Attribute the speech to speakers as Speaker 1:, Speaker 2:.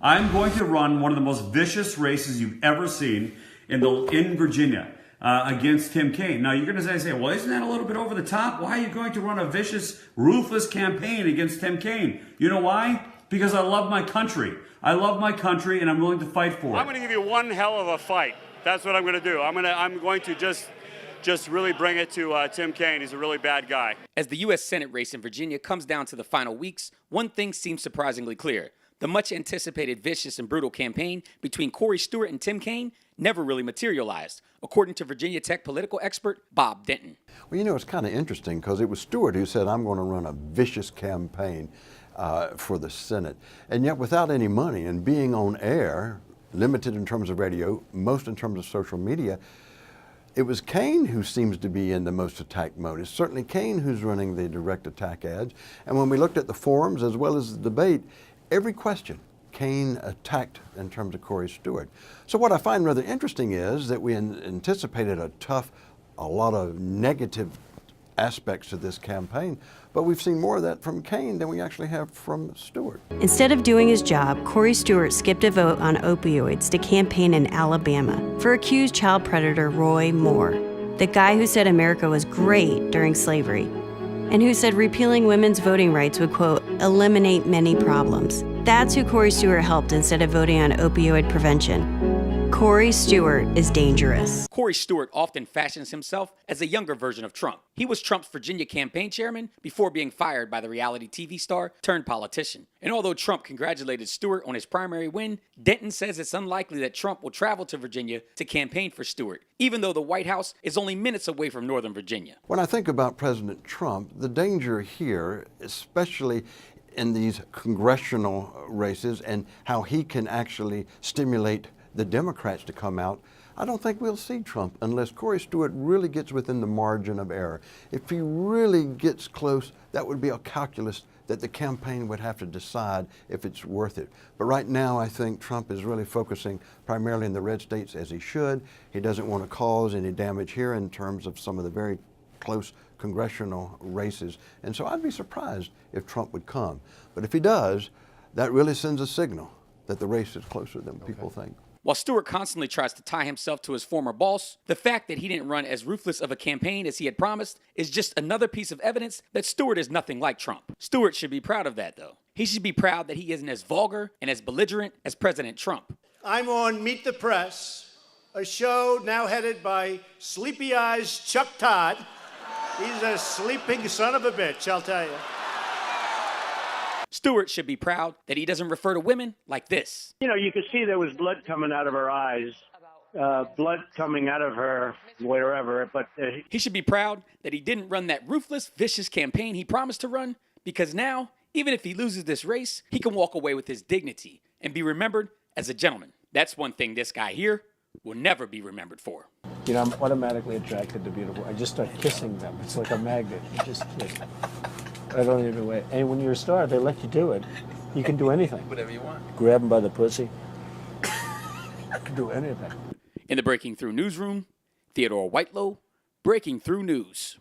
Speaker 1: I'm going to run one of the most vicious races you've ever seen in Virginia against Tim Kaine. Now, you're going to say, well, isn't that a little bit over the top? Why are you going to run a vicious, ruthless campaign against Tim Kaine? You know why? Because I love my country. I love my country, and I'm willing to fight for it.
Speaker 2: I'm going to give you one hell of a fight. That's what I'm going to do. I'm going to just really bring it to Tim Kaine. He's a really bad guy.
Speaker 3: As the U.S. Senate race in Virginia comes down to the final weeks, one thing seems surprisingly clear. The much-anticipated vicious and brutal campaign between Corey Stewart and Tim Kaine never really materialized, according to Virginia Tech political expert Bob Denton.
Speaker 4: Well, you know, it's kind of interesting because it was Stewart who said, I'm going to run a vicious campaign for the Senate. And yet without any money and being on air, limited in terms of radio, most in terms of social media, it was Kaine who seems to be in the most attack mode. It's certainly Kaine who's running the direct attack ads. And when we looked at the forums as well as the debate, every question Kaine attacked in terms of Corey Stewart. So what I find rather interesting is that we anticipated a lot of negative aspects to this campaign, but we've seen more of that from Kaine than we actually have from Stewart.
Speaker 5: Instead of doing his job, Corey Stewart skipped a vote on opioids to campaign in Alabama for accused child predator Roy Moore, the guy who said America was great during slavery, and who said repealing women's voting rights would, quote, eliminate many problems. That's who Corey Stewart helped instead of voting on opioid prevention. Corey Stewart is dangerous.
Speaker 3: Corey Stewart often fashions himself as a younger version of Trump. He was Trump's Virginia campaign chairman before being fired by the reality TV star turned politician. And although Trump congratulated Stewart on his primary win, Denton says it's unlikely that Trump will travel to Virginia to campaign for Stewart, even though the White House is only minutes away from Northern Virginia.
Speaker 4: When I think about President Trump, the danger here, especially in these congressional races and how he can actually stimulate the Democrats to come out, I don't think we'll see Trump unless Corey Stewart really gets within the margin of error. If he really gets close, that would be a calculus that the campaign would have to decide if it's worth it. But right now, I think Trump is really focusing primarily in the red states, as he should. He doesn't want to cause any damage here in terms of some of the very close congressional races. And so I'd be surprised if Trump would come. But if he does, that really sends a signal that the race is closer than people think.
Speaker 3: While Stewart constantly tries to tie himself to his former boss, the fact that he didn't run as ruthless of a campaign as he had promised is just another piece of evidence that Stewart is nothing like Trump. Stewart should be proud of that, though. He should be proud that he isn't as vulgar and as belligerent as President Trump.
Speaker 6: I'm on Meet the Press, a show now headed by Sleepy Eyes Chuck Todd. He's a sleeping son of a bitch, I'll tell you.
Speaker 3: Stewart should be proud that he doesn't refer to women like this.
Speaker 7: You know, you could see there was blood coming out of her eyes, blood coming out of her wherever, but...
Speaker 3: He should be proud that he didn't run that ruthless, vicious campaign he promised to run, because now, even if he loses this race, he can walk away with his dignity and be remembered as a gentleman. That's one thing this guy here will never be remembered for.
Speaker 8: You know, I'm automatically attracted to beautiful. I just start kissing them. It's like a magnet. You just kiss. I don't even wait. And when you're a star, they let you do it. You can do anything.
Speaker 3: Whatever you want.
Speaker 8: Grab them by the pussy. You can do anything.
Speaker 3: In the Breaking Through Newsroom, Theodore Whitelow, Breaking Through News.